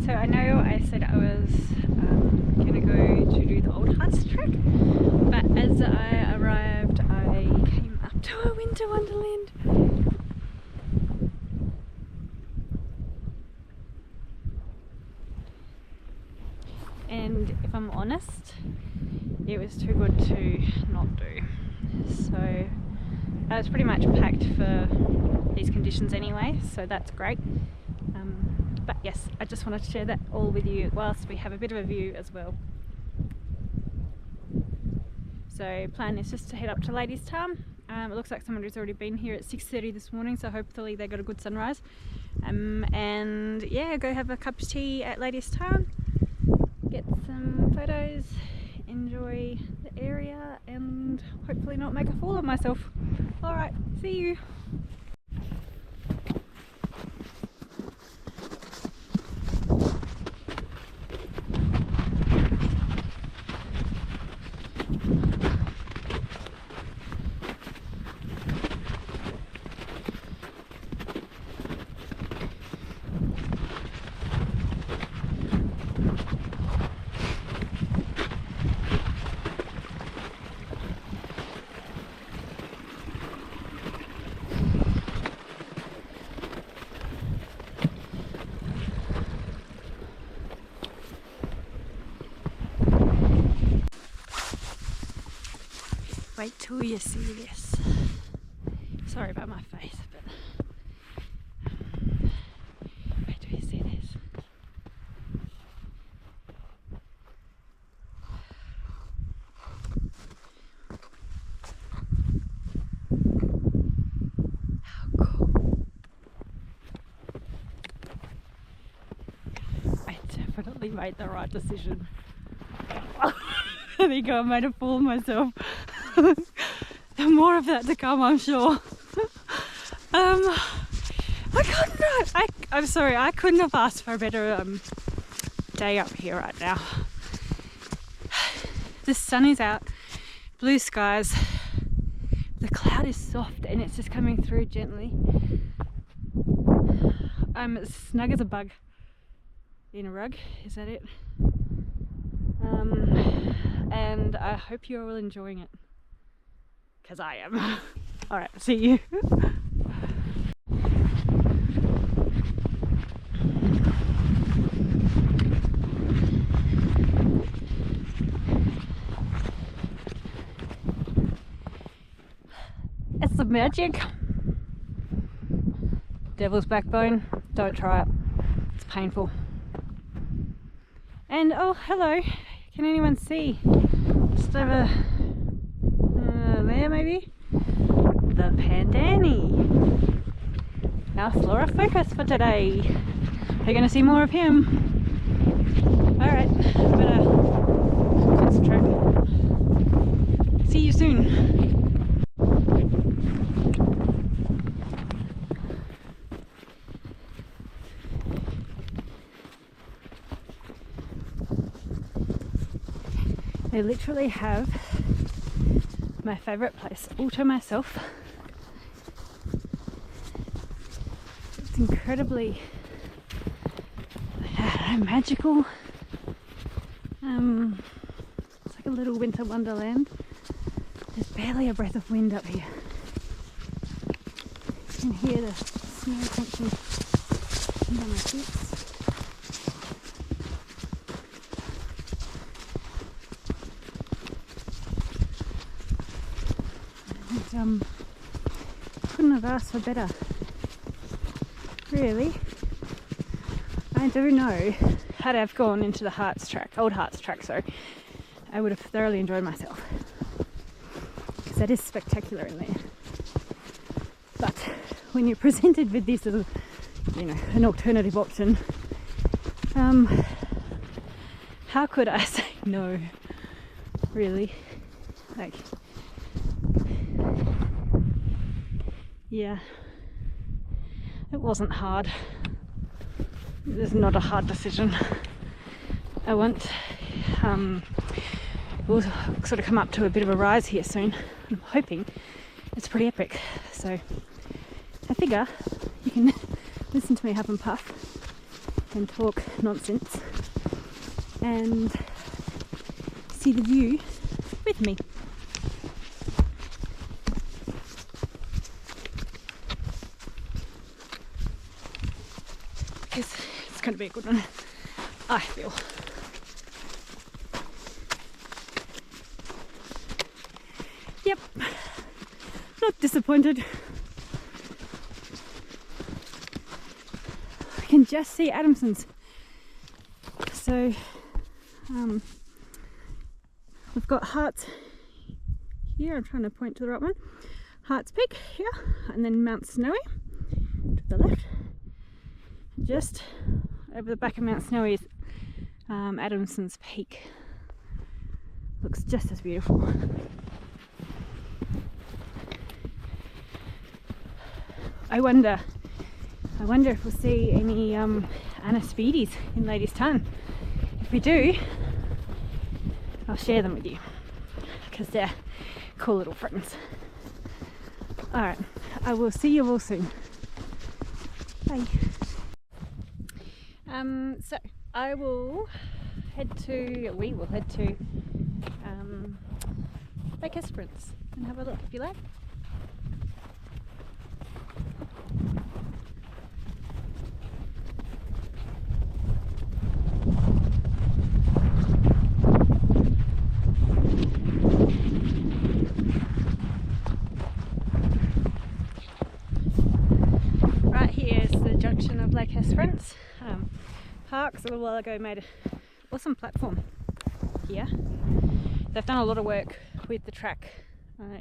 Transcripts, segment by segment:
So I know I said I was gonna go to do the old Hartz trek, but as I arrived I came up to a winter wonderland. And if I'm honest, it was too good to not do. So I was pretty much packed for these conditions anyway, so that's great. But yes, I just wanted to share that all with you whilst we have a bit of a view as well. So plan is just to head up to Ladies Tarn. It looks like someone who's already been here at 6:30 this morning, so hopefully they got a good sunrise. And yeah, go have a cup of tea at Ladies Tarn, get some photos, enjoy the area, and hopefully not make a fool of myself. Alright, see you! Wait till you see this. Sorry about my face, but wait till you see this. How cool. I definitely made the right decision. I think I made a fool of myself. More of that to come, I'm sure. I'm sorry, I couldn't have asked for a better day up here right now. The sun is out, blue skies, the cloud is soft and it's just coming through gently. I'm as snug as a bug in a rug, is that it? And I hope you're all enjoying it, because I am. Alright, see you. It's the magic. Devil's backbone, don't try it. It's painful. And oh, hello. Can anyone see? Just over there maybe? The Pandani. Our flora focus for today. We're going to see more of him. Alright, better concentrate. See you soon. They literally have my favourite place all to myself. It's incredibly magical. It's like a little winter wonderland. There's barely a breath of wind up here. You can hear the snow crunching under my feet. Couldn't have asked for better, really. I do know, had I have gone into the old Hartz track, sorry, I would have thoroughly enjoyed myself, because that is spectacular in there. But when you're presented with this as an alternative option, how could I say no, really? Like, yeah, it wasn't hard. It was not a hard decision. We'll sort of come up to a bit of a rise here soon. I'm hoping it's pretty epic. So I figure you can listen to me huff and puff and talk nonsense and see the view with me. Because it's going to be a good one, I feel. Yep, not disappointed. I can just see Adamson's. So we've got Hartz here, I'm trying to point to the right one. Hartz Peak here, and then Mount Snowy to the left. Just over the back of Mount Snowy is Adamson's Peak. Looks just as beautiful. I wonder if we'll see any anaspidis in Ladies Tarn. If we do, I'll share them with you because they're cool little friends. Alright, I will see you all soon. Bye. So we will head to Lake Esperance and have a look if you like. Right here is the junction of Lake Esperance. Parks a little while ago made an awesome platform here. They've done a lot of work with the track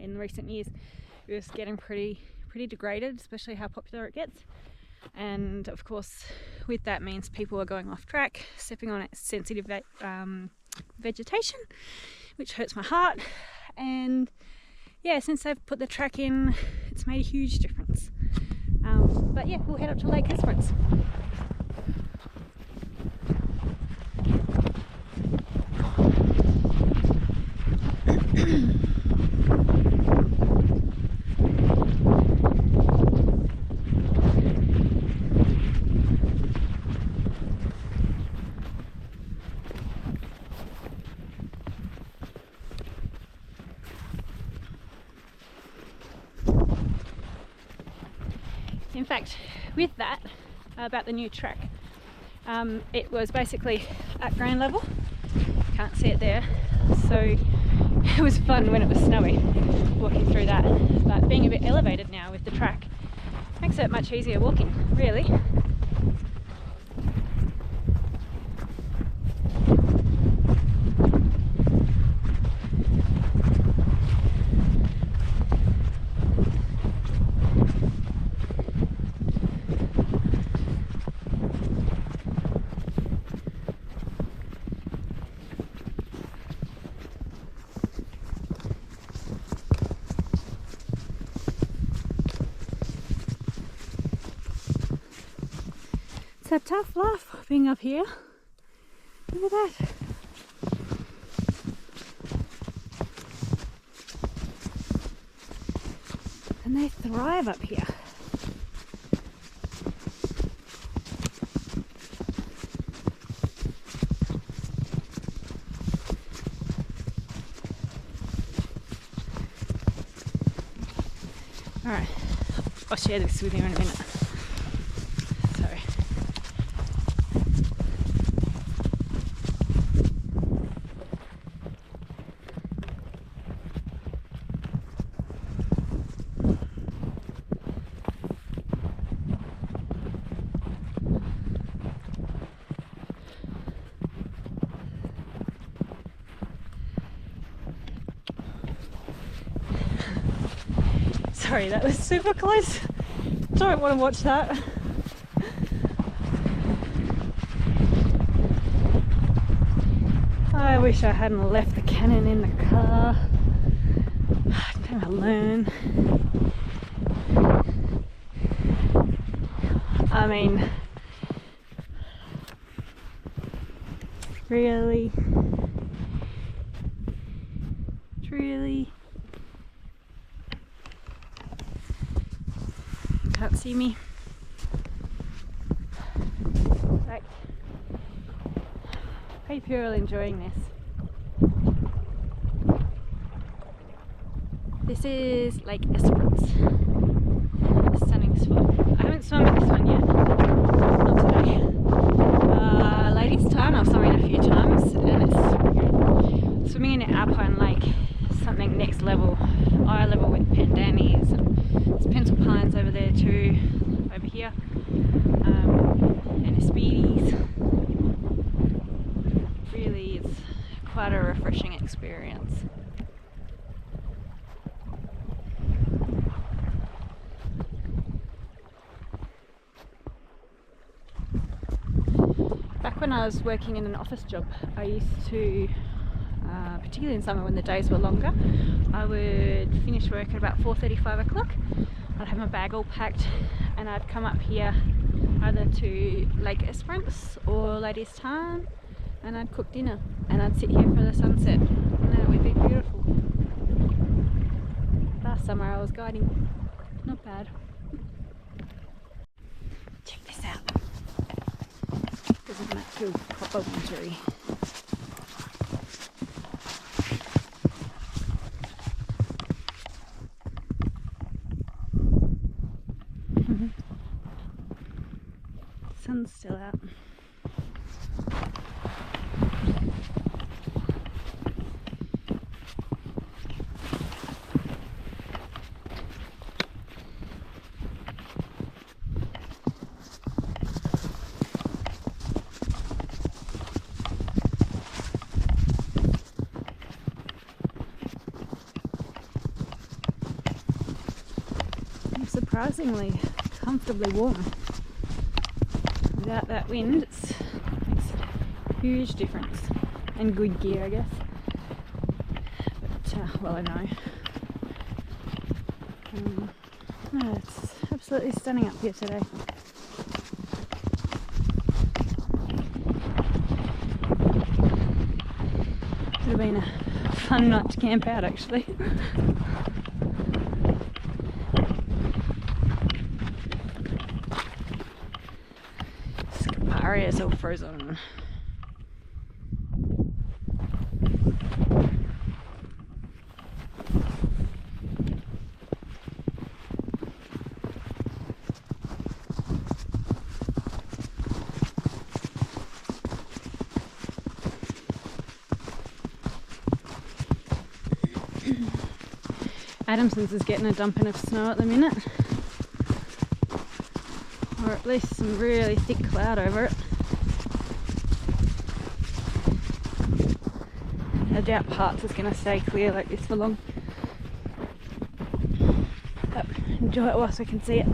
in recent years. It was getting pretty degraded, especially how popular it gets. And of course, with that means people are going off track, stepping on sensitive vegetation, which hurts my heart. And yeah, since they've put the track in, it's made a huge difference. But yeah, we'll head up to Lake Esperance. In fact, with that, about the new track, it was basically at ground level. Can't see it there, so it was fun when it was snowy walking through that, but being a bit elevated now with the track makes it much easier walking, really. It's a tough life being up here. Look at that. And they thrive up here. Alright, I'll share this with you in a minute. Sorry, that was super close. Don't want to watch that. I wish I hadn't left the Canon in the car. I'd never learn. I mean, really? Really? Can't see me. Hope you're all enjoying this. This is Lake Esperance. Stunning spot. I haven't swum at this one yet. Not today. Ladies Tarn I've swum in a few times, and it's swimming in an alpine lake, something next level, eye level with pandanus, and there's pencil pines over there too, over here, and aspides. Really is quite a refreshing experience. Back when I was working in an office job, I used to, particularly in summer when the days were longer, I would finish work at about 4:30, 5 o'clock. I'd have my bag all packed and I'd come up here either to Lake Esperance or Ladies Tarn, and I'd cook dinner and I'd sit here for the sunset, and it would be beautiful. Last summer I was guiding. Not bad. Check this out. Doesn't that feel proper wintry? Sun's still out. Surprisingly comfortably warm. Without that wind, it makes a huge difference, and good gear, I guess. But well, I know. No, it's absolutely stunning up here today. Would have been a fun night to camp out, actually. Area's all frozen. Adamson's is getting a dumping of snow at the minute, or at least some really thick cloud over it. I doubt Hartz is going to stay clear like this for long, but enjoy it whilst we can see it.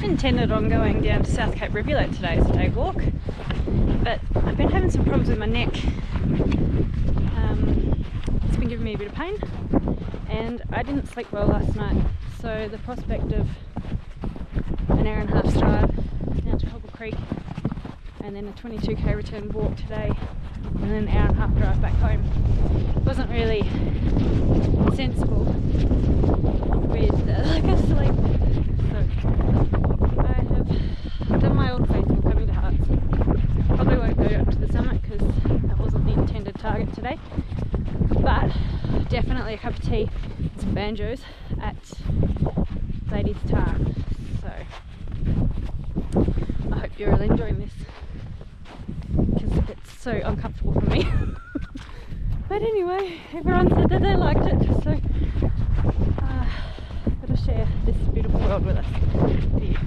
Intended on going down to South Cape Rivulet today as a day walk, but I've been having some problems with my neck. It's been giving me a bit of pain, and I didn't sleep well last night, so the prospect of an hour and a half drive down to Hobble Creek and then a 22k return walk today and then an hour and a half drive back home wasn't really sensible with lack of sleep. So I've done my old faithful coming to Hartz. Probably won't go up to the summit because that wasn't the intended target today, but definitely a cup of tea and some banjos at Ladies Tarn. So I hope you're all enjoying this because it's so uncomfortable for me. But anyway, everyone said that they liked it, so got to share this beautiful world with us. Yeah.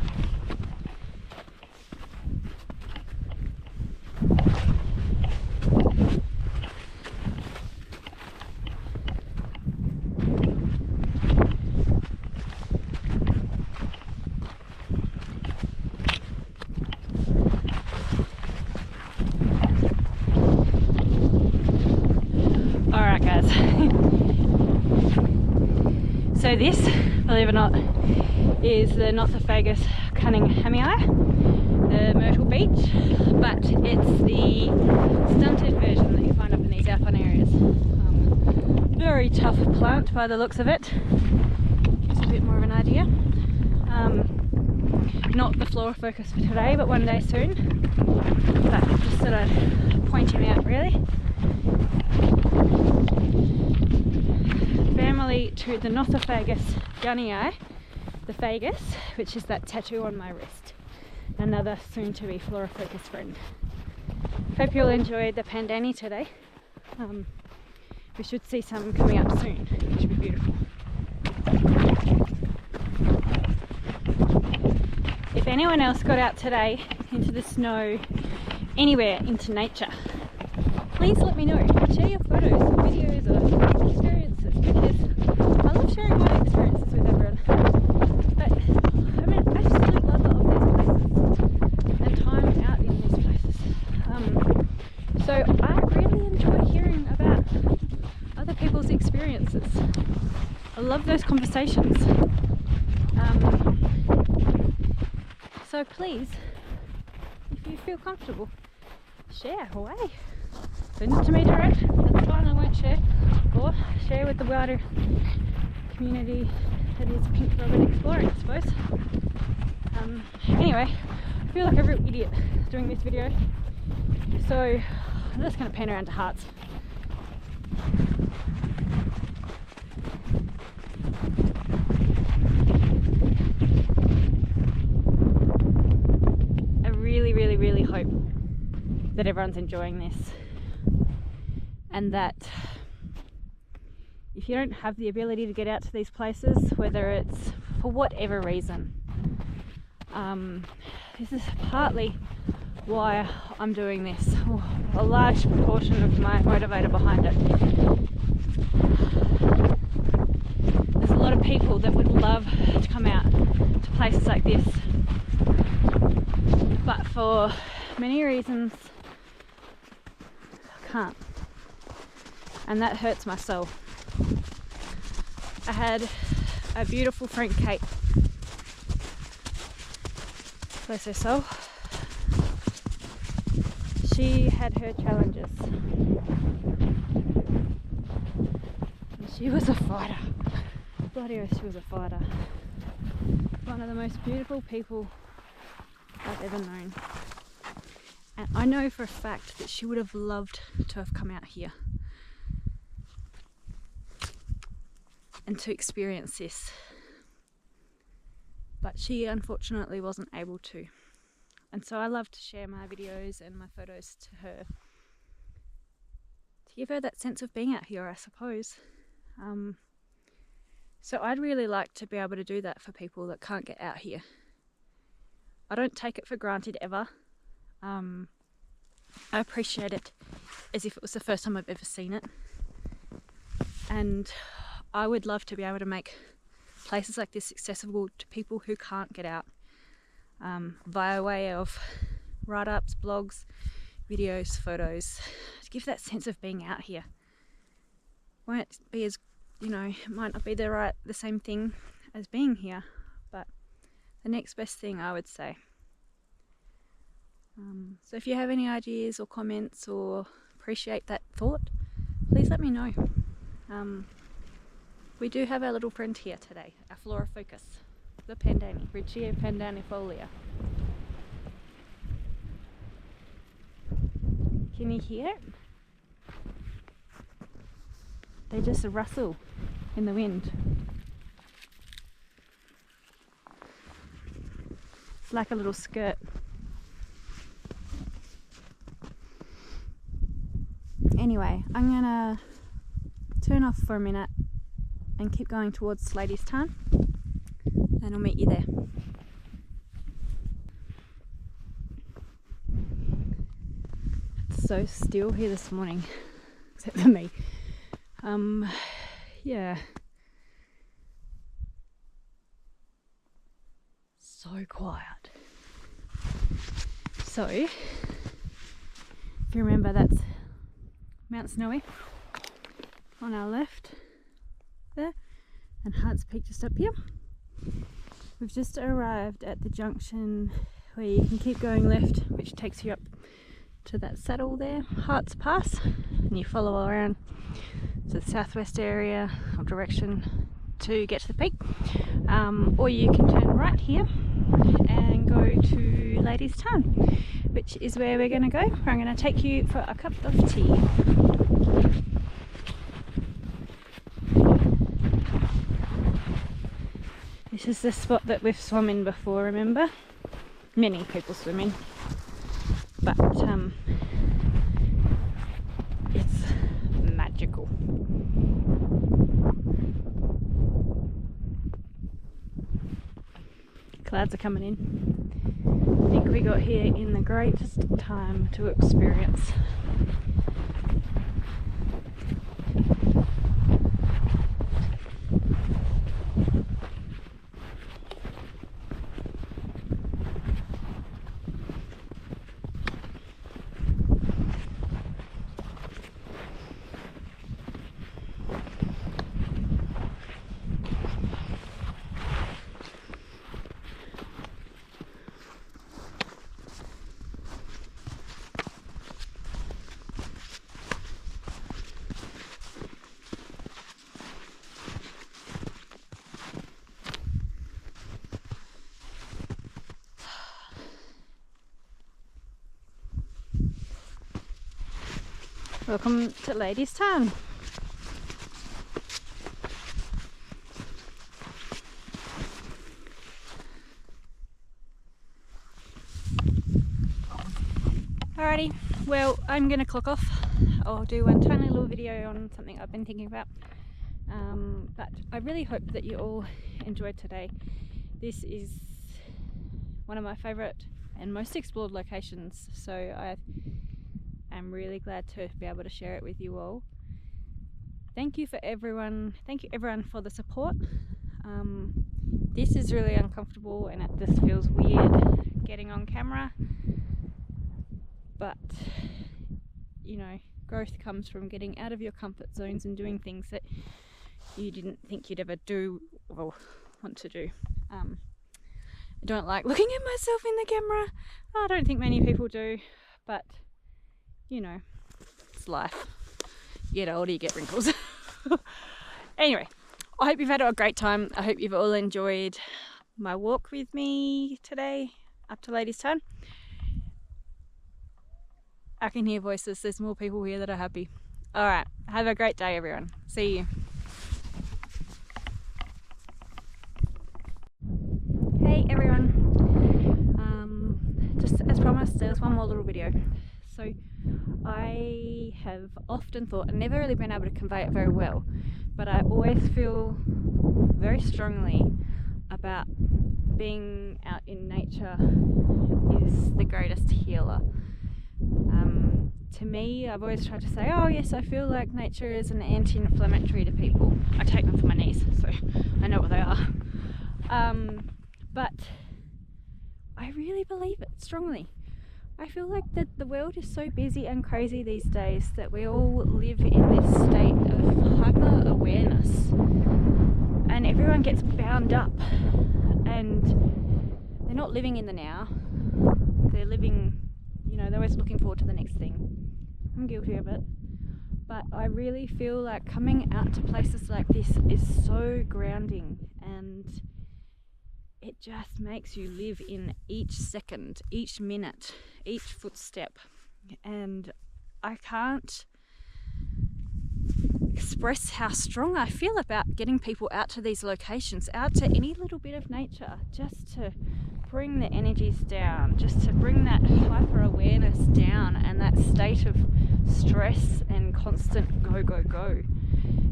So this, believe it or not, is the Nosophagus cunninghamii, the myrtle beach, but it's the stunted version that you find up in these alpine areas. Very tough plant by the looks of it. Gives a bit more of an idea. Not the flora focus for today, but one day soon. But just thought I'd point him out, really. Family to the Nosophagus gunnii, the Phagus, which is that tattoo on my wrist. Another soon to be flora focus friend. Hope you all enjoyed the pandani today. We should see some coming up soon, which would be beautiful. If anyone else got out today into the snow, anywhere into nature, please let me know. Share your photos, videos, or experiences, because I love sharing my experiences with everyone. But I'm an absolute lover of these places and time out in these places. So I really enjoy hearing about other people's experiences. I love those conversations. So please, if you feel comfortable, share away. Send it to me direct, that's fine, I won't share. Or share with the wider community that is Pink Robin exploring, I suppose. Anyway, I feel like a real idiot doing this video. So I'm just going to pan around to Hartz. Really hope that everyone's enjoying this, and that if you don't have the ability to get out to these places, whether it's for whatever reason, this is partly why I'm doing this, a large proportion of my motivator behind it. There's a lot of people that would love to come out to places like this, but for many reasons I can't, and that hurts my soul. I had a beautiful friend, Kate, bless her soul. She had her challenges and she was a fighter. Bloody hell, she was a fighter. One of the most beautiful people I've ever known, and I know for a fact that she would have loved to have come out here and to experience this, but she unfortunately wasn't able to. And so I love to share my videos and my photos to her, to give her that sense of being out here, I suppose. So I'd really like to be able to do that for people that can't get out here. I don't take it for granted ever. I appreciate it as if it was the first time I've ever seen it. And I would love to be able to make places like this accessible to people who can't get out, via way of write-ups, blogs, videos, photos, to give that sense of being out here. Won't be as, it might not be the same thing as being here, but the next best thing, I would say. So if you have any ideas or comments or appreciate that thought, please let me know. We do have our little friend here today, our flora focus, the pandani, Richia pandanifolia. Can you hear it? They just rustle in the wind. It's like a little skirt. Anyway, I'm gonna turn off for a minute and keep going towards Ladies Tarn, and I'll meet you there. It's so still here this morning, except for me. Yeah. So quiet. So, if you remember, that's Mount Snowy on our left there, and Hartz Peak just up here. We've just arrived at the junction where you can keep going left, which takes you up to that saddle there, Hartz Pass, and you follow around to the southwest area of direction to get to the peak, or you can turn right here and go to Ladies Tarn, which is where we're going to go. I'm going to take you for a cup of tea. This is the spot that we've swum in before, remember? Many people swim in, but it's magical. Clouds are coming in. I think we got here in the greatest time to experience. Welcome to Ladies Tarn. Alrighty, well, I'm going to clock off. I'll do one tiny little video on something I've been thinking about. But I really hope that you all enjoyed today. This is one of my favourite and most explored locations, so I'm really glad to be able to share it with you all. Thank you everyone for the support. This is really uncomfortable and it just feels weird getting on camera, but you know, growth comes from getting out of your comfort zones and doing things that you didn't think you'd ever do or want to do. I don't like looking at myself in the camera. I don't think many people do, but you know, it's life. You get older, you get wrinkles. Anyway, I hope you've had a great time. I hope you've all enjoyed my walk with me today up to Ladies Tarn. I can hear voices. There's more people here that are happy. Alright, have a great day everyone. See you. Hey everyone. Just as promised, there's one more little video. So I have often thought, and never really been able to convey it very well, but I always feel very strongly about being out in nature is the greatest healer. To me, I've always tried to say, oh yes, I feel like nature is an anti-inflammatory to people. I take them for my knees, so I know what they are. But I really believe it strongly. I feel like that the world is so busy and crazy these days that we all live in this state of hyper awareness, and everyone gets bound up and they're not living in the now. They're living, you know, they're always looking forward to the next thing. I'm guilty of it, but I really feel like coming out to places like this is so grounding, and it just makes you live in each second, each minute, each footstep. And I can't express how strong I feel about getting people out to these locations, out to any little bit of nature, just to bring the energies down, just to bring that hyper awareness down and that state of stress and constant go, go, go.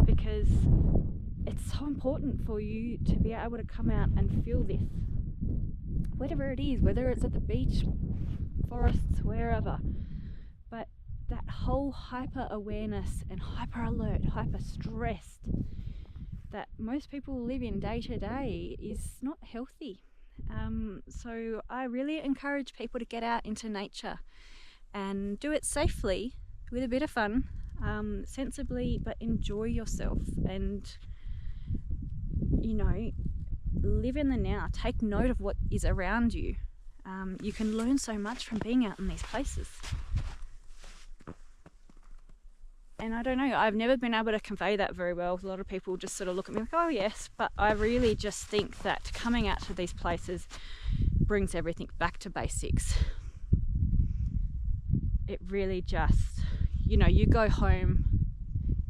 Because it's so important for you to be able to come out and feel this, whatever it is, whether it's at the beach, forests, wherever. But that whole hyper awareness and hyper alert, hyper stressed that most people live in day to day is not healthy. So I really encourage people to get out into nature and do it safely with a bit of fun, sensibly, but enjoy yourself. And you know, live in the now. Take note of what is around you. You can learn so much from being out in these places. And I don't know, I've never been able to convey that very well. A lot of people just sort of look at me like, oh yes, but I really just think that coming out to these places brings everything back to basics. It really just, you know, you go home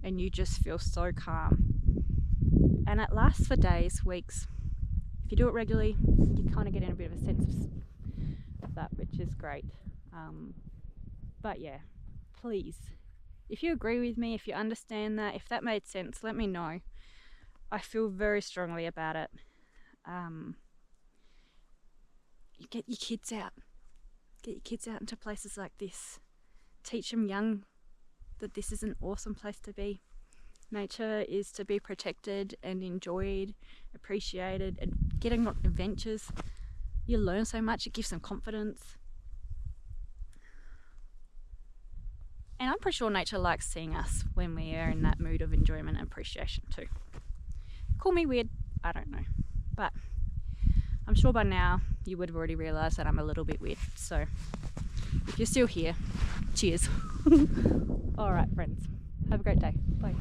and you just feel so calm. And it lasts for days, weeks. If you do it regularly, you kind of get in a bit of a sense of that, which is great. But yeah, please, if you agree with me, if you understand that, if that made sense, let me know. I feel very strongly about it. You get your kids out. Get your kids out into places like this. Teach them young that this is an awesome place to be. Nature is to be protected and enjoyed, appreciated, and getting on adventures. You learn so much, it gives them confidence. And I'm pretty sure nature likes seeing us when we are in that mood of enjoyment and appreciation too. Call me weird, I don't know. But I'm sure by now you would have already realised that I'm a little bit weird. So if you're still here, cheers. Alright friends, have a great day. Bye.